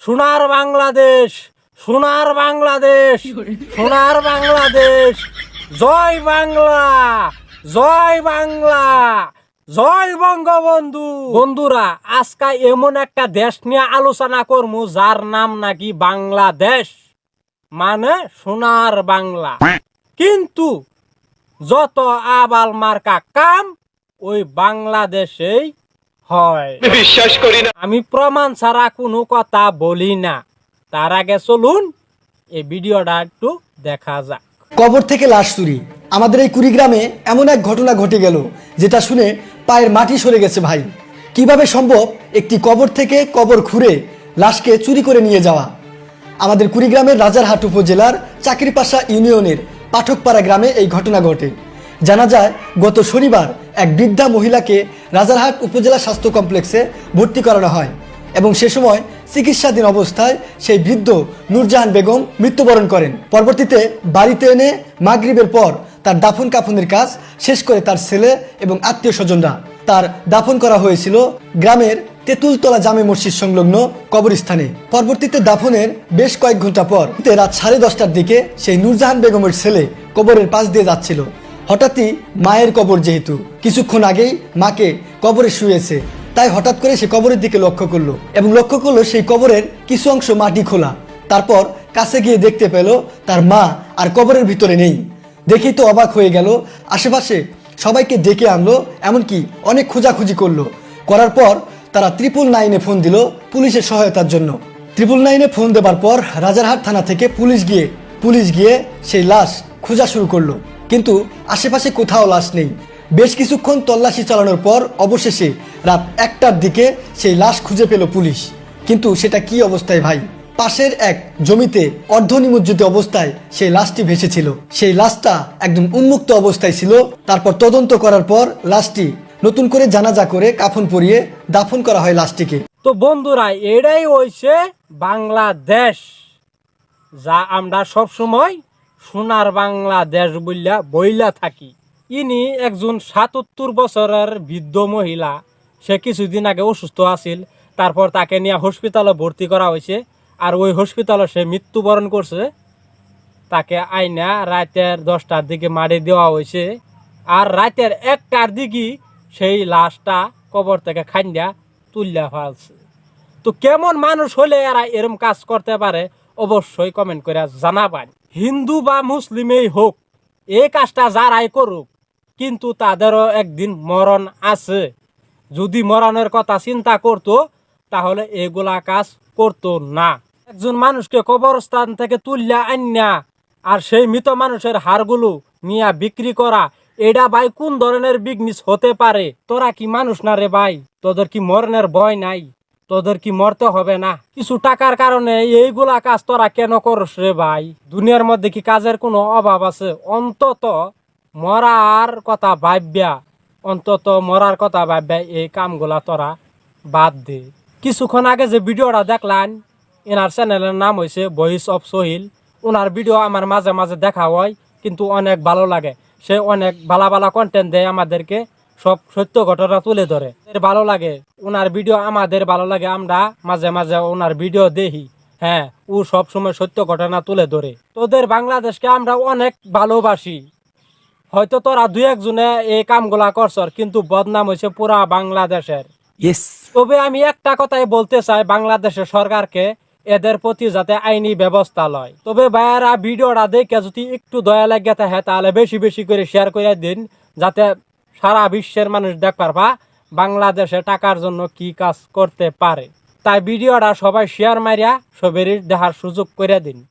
সোনার বাংলাদেশ, সোনার বাংলাদেশ, সোনার বাংলাদেশ। জয় বাংলা, জয় বাংলা, জয় বঙ্গবন্ধু। বন্ধুরা, আজকে এমন একটা দেশ নিয়ে আলোচনা করবো যার নাম নাকি বাংলাদেশ, মানে সোনার বাংলা। কিন্তু যত আবাল মার্কা কাম ওই বাংলাদেশেই হয়। বিশ্বাস করি না। আমি প্রমাণ ছাড়া কোনো কথা বলি না। তার আগে চলুন এই ভিডিওটা একটু দেখা যাক। কবর থেকে লাশ চুরি। আমাদের এই কুড়িগ্রামে এমন এক ঘটনা ঘটে গেল যেটা শুনে পায়ের মাটি সরে গেছে ভাই। কিভাবে সম্ভব একটি কবর থেকে কবর খুঁড়ে লাশকে চুরি করে নিয়ে যাওয়া? আমাদের কুড়িগ্রামের রাজারহাট উপজেলার চাকরিপাশা ইউনিয়নের পাঠকপাড়া গ্রামে এই ঘটনা ঘটে। জানা যায় গত শনিবার এক বৃদ্ধা মহিলাকে রাজারহাট উপজেলা স্বাস্থ্য কমপ্লেক্সে ভর্তি করানো হয় এবং সে সময় চিকিৎসাধীন অবস্থায় সেই বৃদ্ধ নূরজাহান বেগম মৃত্যুবরণ করেন। পরবর্তীতে বাড়িতে এনে মাগরিবের পর তার দাফন কাফনের কাজ শেষ করে তার ছেলে এবং আত্মীয় স্বজনরা তার দাফন করা হয়েছিল গ্রামের তেঁতুলতলা জামে মসজিদ সংলগ্ন কবরস্থানে। পরবর্তীতে দাফনের বেশ কয়েক ঘন্টা পর রাত 10:30টার দিকে সেই নূরজাহান বেগমের ছেলে কবরের পাশ দিয়ে যাচ্ছিল। হঠাৎই মায়ের কবর, যেহেতু কিছুক্ষণ আগেই মাকে কবরে শুয়েছে, তাই হঠাৎ করে সে কবরের দিকে লক্ষ্য করলো এবং লক্ষ্য করলো সেই কবরের কিছু অংশ মাটি খোলা। তারপর কাছে গিয়ে দেখতে পেল তার মা আর কবরের ভিতরে নেই। দেখেই তো অবাক হয়ে গেল। আশেপাশে সবাইকে ডেকে আনলো, এমনকি অনেক খোঁজাখুঁজি করলো। করার পর তারা 999-এ ফোন দিল পুলিশের সহায়তার জন্য। 999-এ ফোন দেবার পর রাজারহাট থানা থেকে পুলিশ গিয়ে সেই লাশ খোঁজা শুরু করলো, কিন্তু আশেপাশে কোথাও লাশ নেই। বেশ কিছুক্ষণ তল্লাশি চালানোর পর অবশেষে রাত 1টার দিকে সেই লাশ খুঁজে পেল পুলিশ। কিন্তু সেটা কি অবস্থায় ভাই? পাশের এক জমিতে অর্ধনিমজ্জিত অবস্থায় সেই লাশটি ভেসেছিল। সেই লাশটা একদম উন্মুক্ত অবস্থায় ছিল। তারপর তদন্ত করার পর লাশটি নতুন করে জানাজা করে কাফন পরিয়ে দাফন করা হয় লাশটিকে। তো বন্ধুরা, এটাই হইছে বাংলাদেশ, যা আমরা সব সময় সোনার বাংলাদেশ বইলা থাকি। ইনি একজন 77 বছরের বৃদ্ধ মহিলা। সে কিছুদিন আগে অসুস্থ আছিল, তারপর তাকে নিয়ে হসপিটালে ভর্তি করা হয়েছে। আর ওই হসপিটালে সে মৃত্যুবরণ করছে। তাকে আইনা রাতের 10টার দিকে মারি দেওয়া হয়েছে। আর রাতের 1টার দিকে সেই লাশটা কবর থেকে খাইন্দা তুললা ফেলছে। তো কেমন মানুষ হলে এরা এরম কাজ করতে পারে অবশ্যই কমেন্ট করে জানাবেন। হিন্দু বা মুসলিমেই হোক, এই কাজটা যারাই করুক, কিন্তু তাদেরও একদিন মরণ আছে। যদি মরণের কথা চিন্তা করতো তাহলে এগুলা কাজ করতো না। একজন মানুষকে কবরস্থান থেকে তুললা আন্না আর সেই মৃত মানুষের হাড়গুলো নিয়ে বিক্রি করা, এটা ভাই কোন ধরনের বিজনেস হতে পারে? তোরা কি মানুষ না রে ভাই? তোদের কি মরণের ভয় নাই? তোদের কি মরতে হবে না? কিছু টাকার কারণে এইগুলা কাজ তোরা কেন করস রে ভাই? দুনিয়ার মধ্যে কি কাজের কোনো অভাব আছে? অন্তত মরার কথা ভাববা, এই কামগুলা তোরা বাদ দে। কিছুক্ষণ আগে যে ভিডিওটা দেখলেন, এনার চ্যানেলের নাম হয়েছে ভয়েস অফ সোহিল। ওনার ভিডিও আমার মাঝে মাঝে দেখা হয়, কিন্তু অনেক ভালো লাগে। সে অনেক ভালো কন্টেন্ট দেয় আমাদেরকে, সব সত্য ঘটনা তুলে ধরে। ভালো লাগে ওনার ভিডিও, আমাদের ভালো লাগে। আমরা মাঝে মাঝে ওনার ভিডিও দেখি। হ্যাঁ, ও সব সময় সত্য ঘটনা তুলে ধরে। তোদের বাংলাদেশকে আমরা অনেক ভালোবাসি। হয়তো তোরা 2-1 জনে এই কামগুলা করছ, কিন্তু বদনাম হয়েছে পুরা বাংলাদেশের। তবে আমি একটা কথাই বলতে চাই বাংলাদেশের সরকারকে, এদের প্রতি যাতে আইনি ব্যবস্থা লয়। তবে ভাইয়ারা, ভিডিওটা দেখে যদি একটু দয়া লাগে থাকে তাহলে বেশি বেশি করে শেয়ার করে দিন, যাতে সারা বিশ্বের মানুষ দেখ পারবা বাংলাদেশে টাকার জন্য কি কাজ করতে পারে। তাই ভিডিওটা সবাই শেয়ার মারিয়া সবেরই দেখার সুযোগ করে দিন।